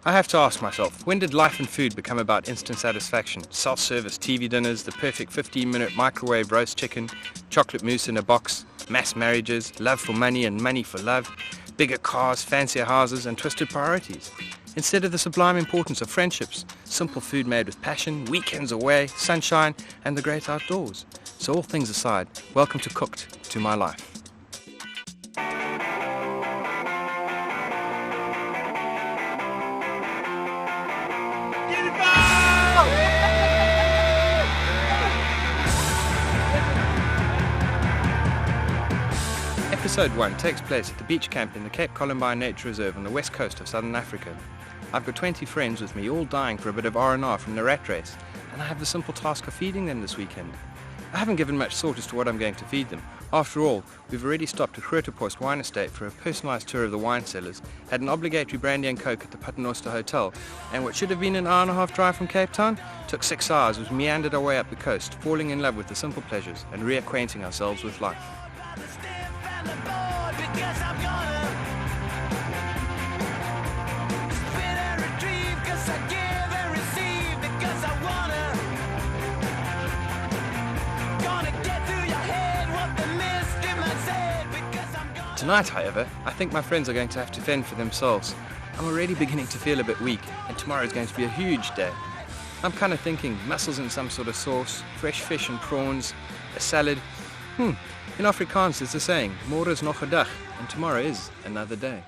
I have to ask myself, when did life and food become about instant satisfaction? Self-service TV dinners, the perfect 15-minute microwave roast chicken, chocolate mousse in a box, mass marriages, love for money and money for love, bigger cars, fancier houses and twisted priorities. Instead of the sublime importance of friendships, simple food made with passion, weekends away, sunshine and the great outdoors. So all things aside, welcome to Cooked, to my life. Episode 1 takes place at the beach camp in the Cape Columbine Nature Reserve on the west coast of southern Africa. I've got 20 friends with me, all dying for a bit of R&R from the rat race, and I have the simple task of feeding them this weekend. I haven't given much thought as to what I'm going to feed them. After all, we've already stopped at Grotepost Wine Estate for a personalised tour of the wine cellars, had an obligatory brandy and coke at the Paternoster Hotel, and what should have been an hour-and-a-half drive from Cape Town took 6 hours as we meandered our way up the coast, falling in love with the simple pleasures and reacquainting ourselves with life. Tonight, however, I think my friends are going to have to fend for themselves. I'm already beginning to feel a bit weak, and tomorrow is going to be a huge day. I'm kind of thinking mussels in some sort of sauce, fresh fish and prawns, a salad. In Afrikaans there's the saying, môre is nog 'n dag, and tomorrow is another day.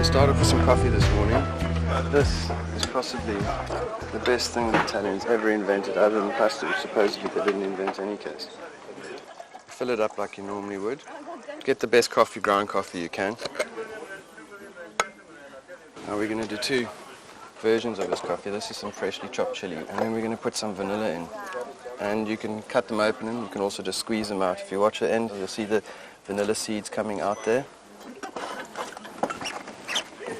Start off with some coffee this morning. This is possibly the best thing the Italians ever invented, other than pasta, which supposedly they didn't invent in any case. Fill it up like you normally would. Get the best coffee, ground coffee you can. Now we're going to do 2 versions of this coffee. This is some freshly chopped chili, and then we're going to put some vanilla in. And you can cut them open, and you can also just squeeze them out. If you watch the end, you'll see the vanilla seeds coming out there.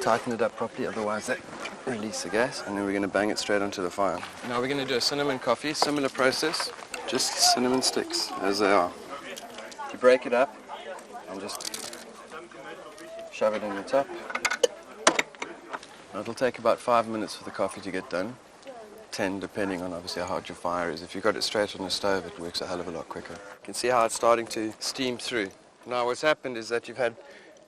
Tighten it up properly, otherwise they release the gas, and then we're going to bang it straight onto the fire. Now we're going to do a cinnamon coffee, similar process, just cinnamon sticks as they are. You break it up and just shove it in the top. Now it'll take about 5 minutes for the coffee to get done, 10 depending on obviously how hot your fire is. If you've got it straight on the stove, it works a hell of a lot quicker. You can see how it's starting to steam through. Now what's happened is that you've had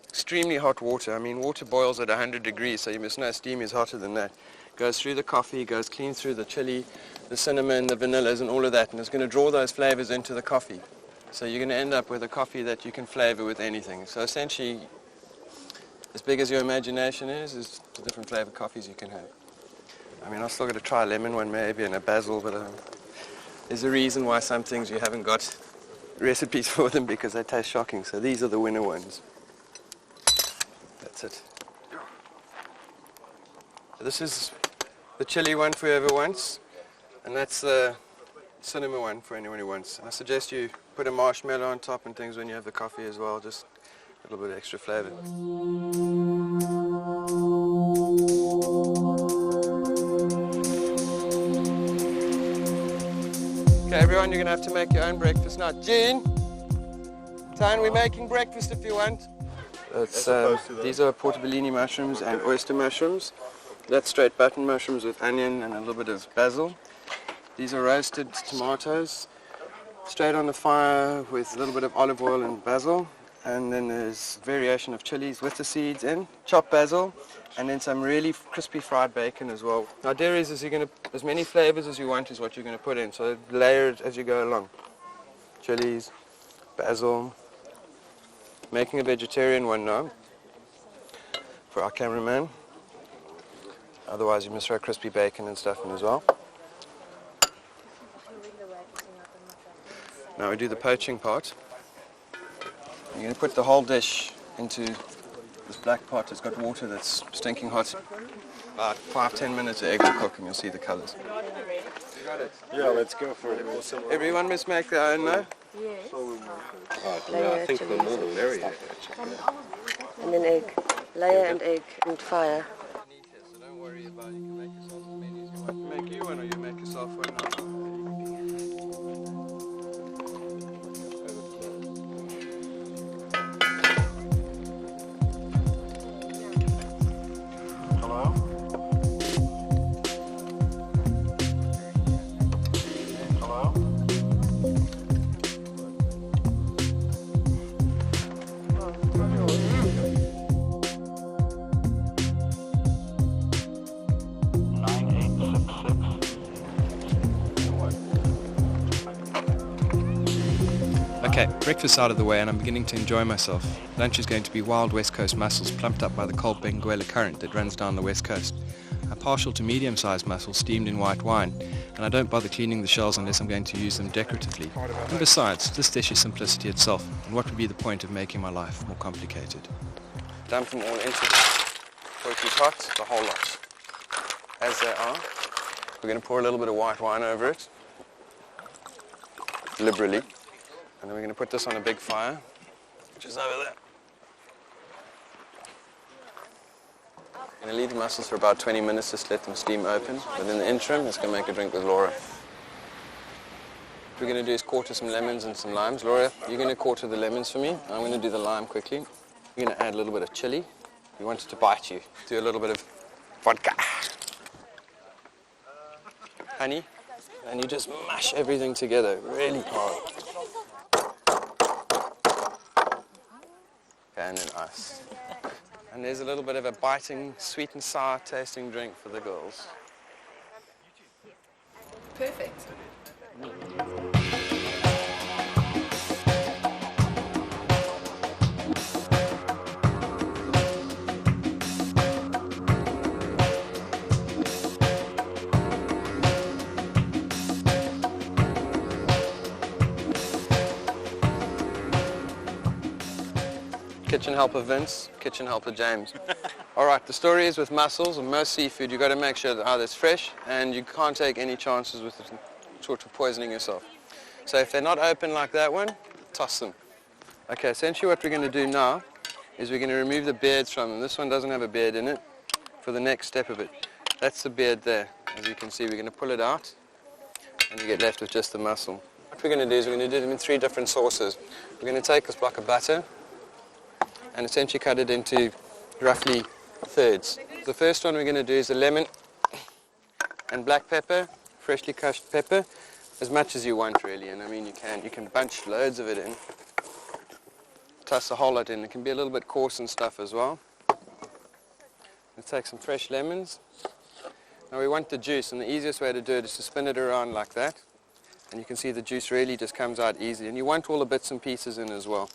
extremely hot water. I mean, water boils at 100 degrees, so you must know steam is hotter than that. Goes through the coffee, goes clean through the chili, the cinnamon, the vanillas and all of that, and it's going to draw those flavors into the coffee. So you're going to end up with a coffee that you can flavor with anything. So essentially, as big as your imagination is the different flavored coffees you can have. I mean, I'm still going to try a lemon one maybe and a basil, but there's a reason why some things you haven't got recipes for them, because they taste shocking. So these are the winner ones. That's it. This is the chili one for whoever wants, and that's the cinnamon one for anyone who wants. And I suggest you put a marshmallow on top and things when you have the coffee as well, just a little bit of extra flavor. Okay everyone, you're going to have to make your own breakfast now. Jean, Tan, we're making breakfast if you want. These are portobellini mushrooms and oyster mushrooms. That's straight button mushrooms with onion and a little bit of basil. These are roasted tomatoes, straight on the fire with a little bit of olive oil and basil. And then there's variation of chilies with the seeds in, chopped basil, and then some really crispy fried bacon as well. Now dairies is as many flavors as you want is what you're going to put in, so layer it as you go along. Chilies, basil. Making a vegetarian one now for our cameraman. Otherwise you must throw crispy bacon and stuff in as well. Now we do the poaching part. You're going to put the whole dish into this black pot. It's got water that's stinking hot. About 5-10 minutes the eggs will cook and you'll see the colours. Yeah, let's go for it. Everyone must make their own, no? Yes. Yeah, I think the more the merrier. And then egg. Layer and egg and fire. So don't worry about it. You can make yourself as many as you want. Make you one or you make yourself one. Hello? Hello? Okay, breakfast out of the way and I'm beginning to enjoy myself. Lunch is going to be wild west coast mussels plumped up by the cold Benguela current that runs down the west coast. I'm partial to medium-sized mussels steamed in white wine, and I don't bother cleaning the shells unless I'm going to use them decoratively. And besides, this dish is simplicity itself, and what would be the point of making my life more complicated? Dump them all into the poultry pot, the whole lot. As they are, we're going to pour a little bit of white wine over it, liberally. And then we're going to put this on a big fire, which is over there. I'm going to leave the mussels for about 20 minutes, just let them steam open. But in the interim, let's go make a drink with Laura. What we're going to do is quarter some lemons and some limes. Laura, you're going to quarter the lemons for me. I'm going to do the lime quickly. You're going to add a little bit of chili. You want it to bite you. Do a little bit of vodka. Honey. And you just mash everything together really hard. And then ice. And there's a little bit of a biting, sweet and sour tasting drink for the girls. Perfect. Kitchen helper Vince, kitchen helper James. All right, the story is with mussels and most seafood, you've got to make sure that either it's fresh and you can't take any chances with it, sort of poisoning yourself. So if they're not open like that one, toss them. Okay, essentially what we're going to do now is we're going to remove the beards from them. This one doesn't have a beard in it for the next step of it. That's the beard there. As you can see, we're going to pull it out and you get left with just the mussel. What we're going to do is we're going to do them in 3 different sauces. We're going to take this block of butter and essentially cut it into roughly thirds. The first one we're going to do is the lemon and black pepper, freshly crushed pepper, as much as you want really, and I mean you can bunch loads of it in. Toss a whole lot in. It can be a little bit coarse and stuff as well. Let's take some fresh lemons. Now we want the juice, and the easiest way to do it is to spin it around like that, and you can see the juice really just comes out easily, and you want all the bits and pieces in as well.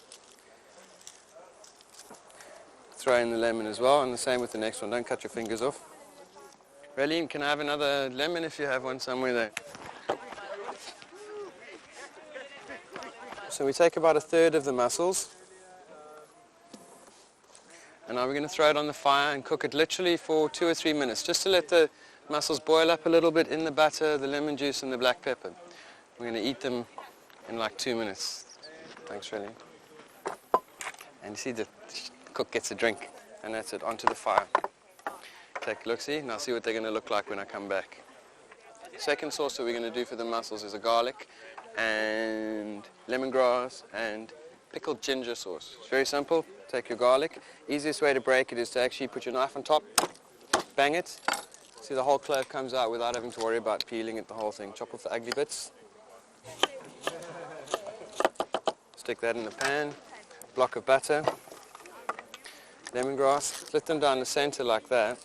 Throw in the lemon as well, and the same with the next one. Don't cut your fingers off. Raylene, can I have another lemon if you have one somewhere there? So we take about 1/3 of the mussels, and now we're going to throw it on the fire and cook it literally for 2 or 3 minutes, just to let the mussels boil up a little bit in the butter, the lemon juice and the black pepper. We're going to eat them in like 2 minutes. Thanks, Raylene. And you see the cook gets a drink, and that's it, onto the fire. Take a look-see, now see what they're going to look like when I come back. The second sauce that we're going to do for the mussels is a garlic and lemongrass and pickled ginger sauce. It's very simple. Take your garlic. Easiest way to break it is to actually put your knife on top, bang it. See the whole clove comes out without having to worry about peeling it, the whole thing. Chop off the ugly bits. Stick that in the pan. Block of butter. Lemongrass, split them down the center like that,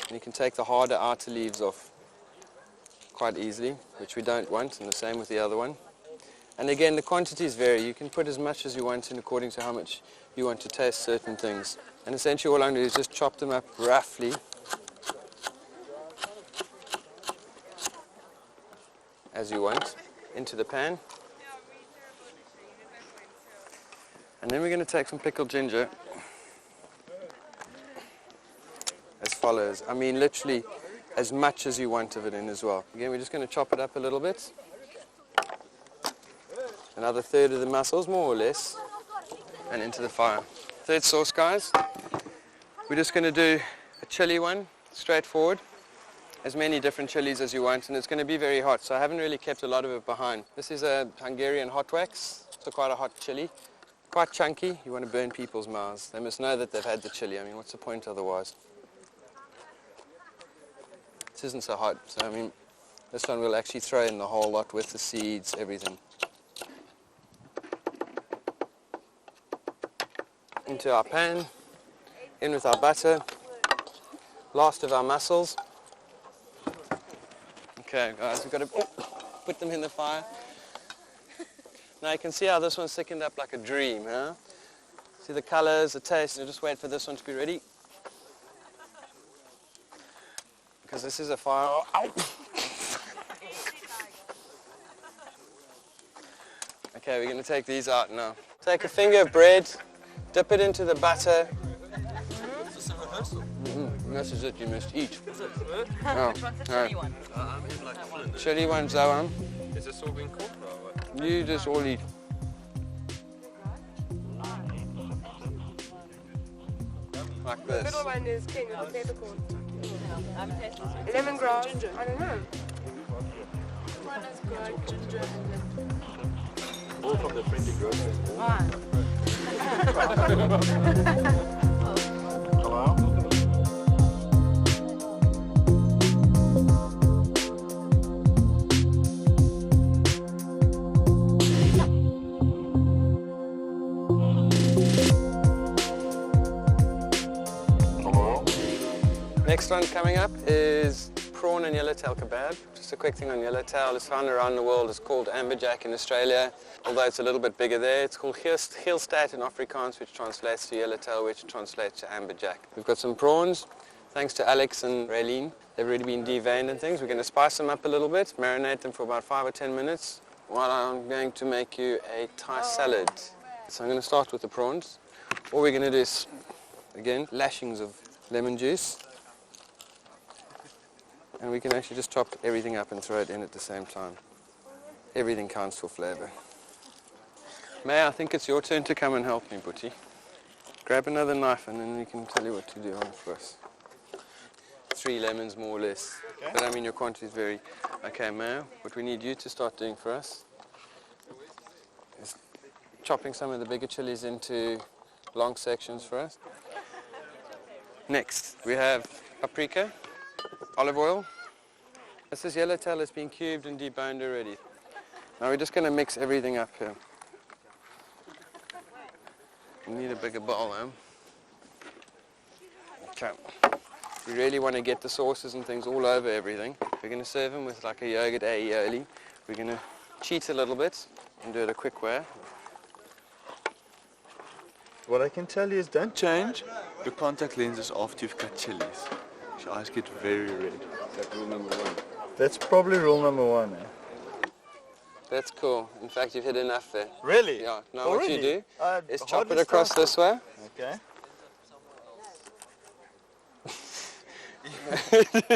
and you can take the harder outer leaves off quite easily, which we don't want, and the same with the other one. And again, the quantities vary. You can put as much as you want in according to how much you want to taste certain things. And essentially all I'm going to do is just chop them up roughly as you want into the pan. And then we're going to take some pickled ginger as follows. I mean, literally as much as you want of it in as well. Again, we're just going to chop it up a little bit. Another third of the mussels, more or less, and into the fire. Third sauce, guys. We're just going to do a chili one, straightforward. As many different chilies as you want, and it's going to be very hot, so I haven't really kept a lot of it behind. This is a Hungarian hot wax, so quite a hot chili. Quite chunky, you want to burn people's mouths. They must know that they've had the chili. I mean, what's the point otherwise? This isn't so hot, so I mean, this one we'll actually throw in the whole lot with the seeds, everything. Into our pan, in with our butter, last of our mussels. Okay, guys, we've got to put them in the fire. Now you can see how this one's thickened up like a dream, huh? See the colors, the taste, and just wait for this one to be ready. Because this is a fire. Ow. Okay, we're going to take these out now. Take a finger of bread, dip it into the butter. This is it, you must eat. Is it? Oh, Which one's the no. chili one? I'm in like full in it. Chili one's that one. Is this all being cooked or what? You just all eat. Like The this. middle one is king of the peppercorn. I haven't tasted this. Lemongrass, I don't know. All from the friendly grocery. Why? Hello? Hello? Next one coming up is prawn and yellowtail kebab. Just a quick thing on yellowtail. It's found around the world. It's called amberjack in Australia, although it's a little bit bigger there. It's called geelstadt in Afrikaans, which translates to yellowtail, which translates to amberjack. We've got some prawns, thanks to Alex and Raylene. They've already been deveined and things. We're going to spice them up a little bit, marinate them for about 5 or 10 minutes, while I'm going to make you a Thai salad. So I'm going to start with the prawns. All we're going to do is, again, lashings of lemon juice. And we can actually just chop everything up and throw it in at the same time. Everything counts for flavor. May, I think it's your turn to come and help me, Butty. Grab another knife and then we can tell you what to do on it for us. 3 lemons, more or less. Okay. But I mean, your quantity is very... Okay, Mayo, what we need you to start doing for us is chopping some of the bigger chilies into long sections for us. Next, we have paprika, olive oil. This is yellowtail that's been cubed and deboned already. Now we're just going to mix everything up here. We need a bigger bowl, huh? Okay. We really want to get the sauces and things all over everything. We're going to serve them with like a yogurt aioli. We're going to cheat a little bit and do it a quick way. What I can tell you is don't change your contact lenses after you've cut chilies. Your eyes get very red. That's rule number 1. That's probably rule number 1. That's cool. In fact, you've hit enough there. Really? Yeah. Now what you do is chop it hardly across started. this way. Okay.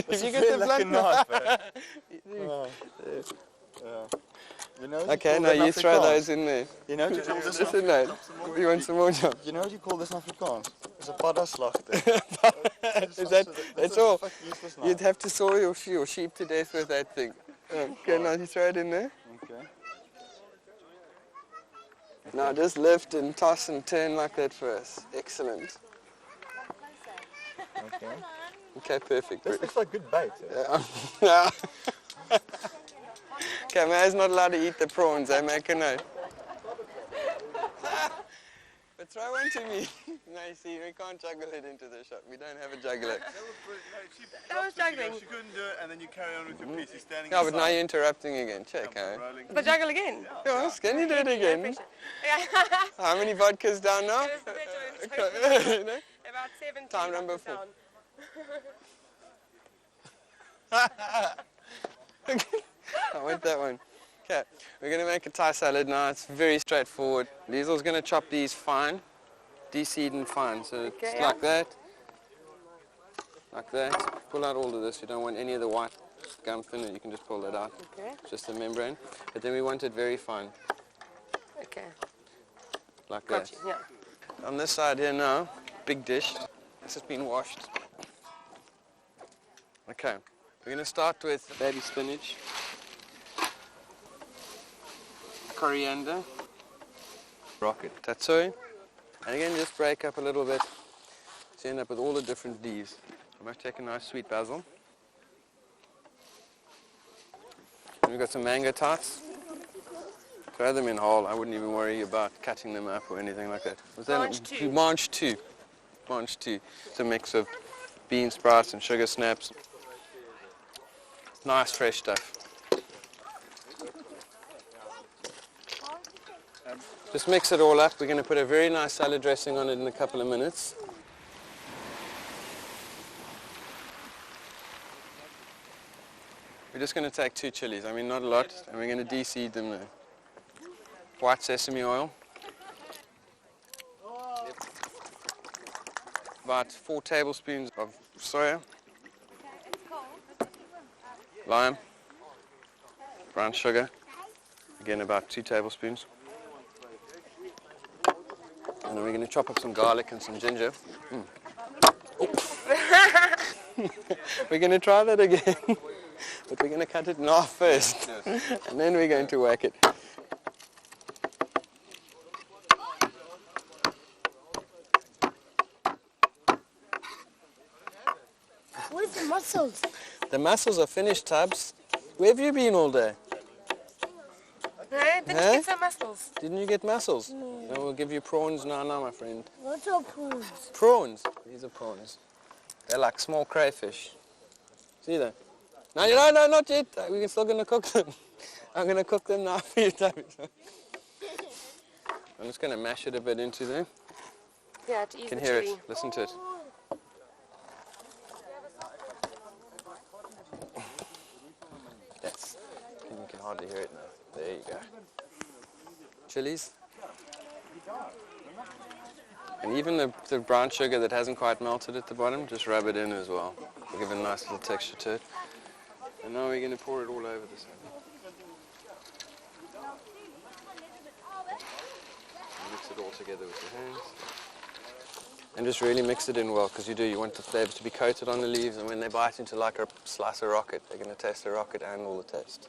If you get the blunt knife. Oh. Yeah. You know what Okay, you now call you that throw Afrikaans? those in there. You know what you call this? Listen, mate. You want some more chops? You know what you call this in Afrikaans? It's a paddaslachter. Is that, that's all? Useless You'd have to saw your sheep to death with that thing. Okay, now you throw it in there. Okay. Now just lift and toss and turn like that for us. Excellent. Okay. Okay, perfect. This looks like good bait. Yeah. Okay, man's not allowed to eat the prawns, I make a note. But throw one to me. No, you see, we can't juggle it into the shot. We don't have a juggler. That was juggling. She couldn't do it, and then you carry on with your piece. You're standing Yeah, but now you're interrupting again. Check, huh? But juggle again. Yes, can you do it again? How many vodkas down now? You know? About 7. Time number 4. I want that one. Okay, we're going to make a Thai salad now. It's very straightforward. Liesel's going to chop these fine, de-seed and fine. So it's Okay, yeah. like that. like that. Pull out all of this. You don't want any of the white gum thin, and you can just pull that out. Okay. Just the membrane. But then we want it very fine, Okay. like Got that. you. Yeah. On this side here now, big dish. This has been washed. Okay, we're going to start with baby spinach, coriander, rocket, tatsoi, and again just break up a little bit to end up with all the different leaves. I must take a nice sweet basil. And we've got some mango tarts. Throw them in whole. I wouldn't even worry about cutting them up or anything like that. Was that Mange two. Mange two. Mange two. It's a mix of bean sprouts and sugar snaps. Nice fresh stuff. Just mix it all up. We're going to put a very nice salad dressing on it in a couple of minutes. We're just going to take 2 chilies. I mean, not a lot. And we're going to de-seed them now. White sesame oil. About 4 tablespoons of soya. Lime. Brown sugar. Again, about 2 tablespoons. And then we're going to chop up some garlic and some ginger. We're going to try that again. But we're going to cut it in half first. And then we're going to whack it. Where's the mussels? The mussels are finished, Tubbs. Where have you been all day? Hey, didn't you get some mussels? Didn't you get mussels? No, we'll give you prawns now, my friend. What are prawns? Prawns. These are prawns. They're like small crayfish. See that? No, not yet. We're still going to cook them. I'm going to cook them now for you, Tubbs. I'm just going to mash it a bit into there. Yeah, to ease You can the hear chili. it. Listen to it. That's, you can hardly hear it now. There you go. Chilies. And even the brown sugar that hasn't quite melted at the bottom, just rub it in as well. It'll give a nice little texture to it. And now we're going to pour it all over the salad. Mix it all together with your hands. And just really mix it in well, because you want the flavors to be coated on the leaves, and when they bite into like a slice of rocket, they're going to taste the rocket and all the taste.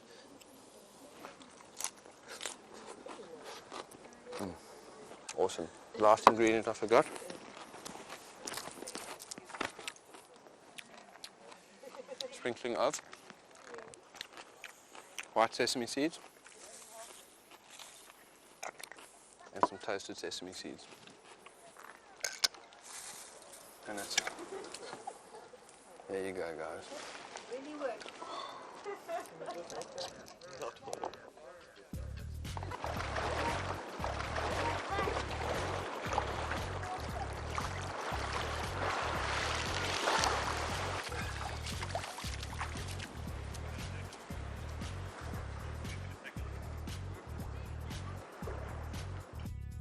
Awesome. Last ingredient I forgot. Sprinkling of white sesame seeds and some toasted sesame seeds. And that's it. There you go, guys.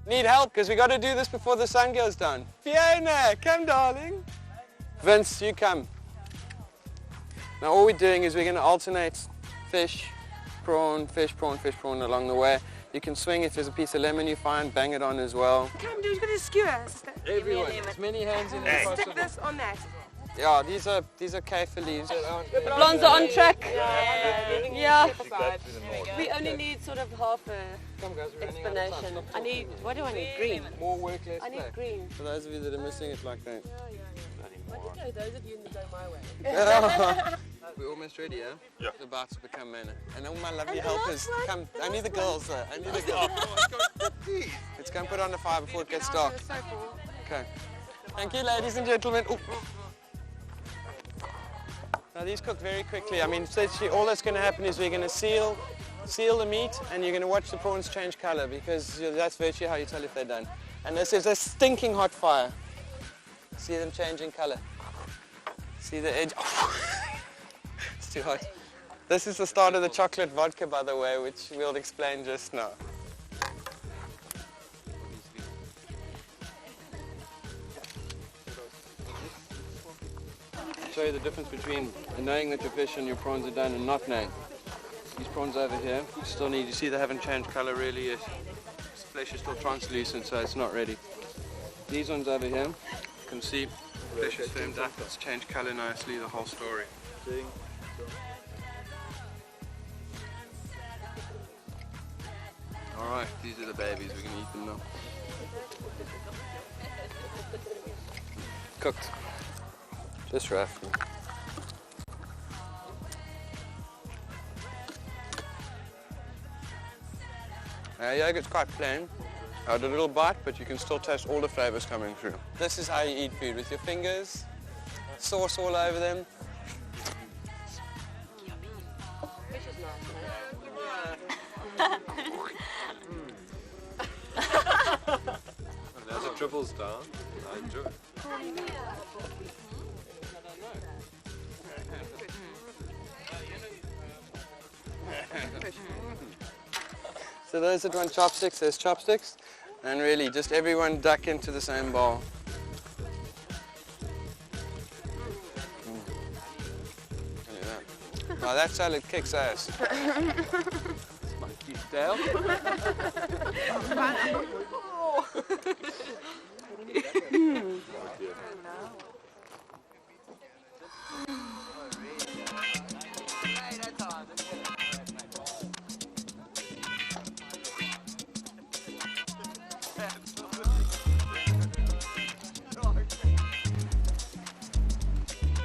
Need help, because we got to do this before the sun goes down. Fiona, come darling. Vince, you come. Now all we're doing is we're going to alternate fish, prawn, fish, prawn, fish, prawn along the way. You can swing if there's a piece of lemon you find, bang it on as well. Come, dude, got a skewer. Everyone, as many hands in as possible. Stick this on that. Yeah, these are kaffir leaves. The blondes are on track. Yeah. We only need sort of half a explanation. I need, what do I need? Green. More work, less I need play. green. For those of you that are missing it like that. Those of you in the Go My Way. We're almost ready, yeah? Yeah. The about to become manna. And all my lovely helpers, come. Only the girls, though. Only the girls. Let's go and put it on the fire before it gets dark. Okay. Thank you, ladies and gentlemen. Ooh. Now these cook very quickly. I mean, essentially all that's going to happen is we're going to seal the meat, and you're going to watch the prawns change color, because that's virtually how you tell if they're done. And this is a stinking hot fire. See them changing color. See the edge. Oh. It's too hot. This is the start of the chocolate vodka, by the way, which we'll explain just now. show you the difference between knowing that your fish and your prawns are done and not knowing. These prawns over here, you still need, you see they haven't changed colour really yet. The flesh is still translucent, so it's not ready. These ones over here, you can see flesh is firmed up, it's changed colour nicely, the whole story. Alright, these are the babies, we're going to eat them now. Cooked. Just rough. Yogurt's quite plain. I had a little bite, but you can still taste all the flavours coming through. This is how you eat food, with your fingers, sauce all over them. Fish is nice, As it dribbles down, I enjoy it. So those that want chopsticks, there's chopsticks. And really, just everyone duck into the same bowl. Look at that. Now that salad kicks ass. It's my cute tail.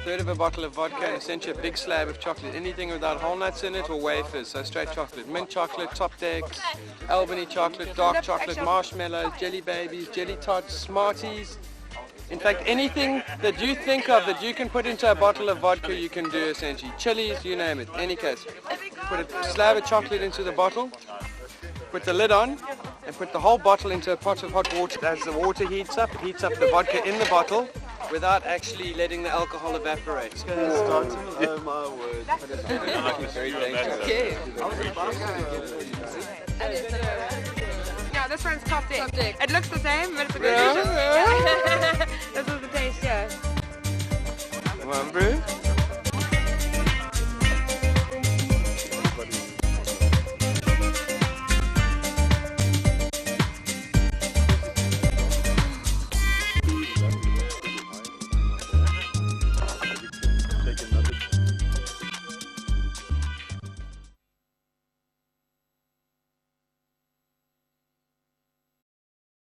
Third of a bottle of vodka and essentially a big slab of chocolate. Anything without whole nuts in it or wafers, so straight chocolate. Mint chocolate, topped eggs, Albany chocolate, dark chocolate, marshmallows, jelly babies, jelly tots, Smarties. In fact, anything that you think of that you can put into a bottle of vodka, you can do essentially. Chilies, you name it, any case. Put a slab of chocolate into the bottle, put the lid on, and put the whole bottle into a pot of hot water. As the water heats up, it heats up the vodka in the bottle without actually letting the alcohol evaporate. Oh my word. Very dangerous. Yeah, this one's top deck. Top deck. It looks the same, but it's a good Yeah, version.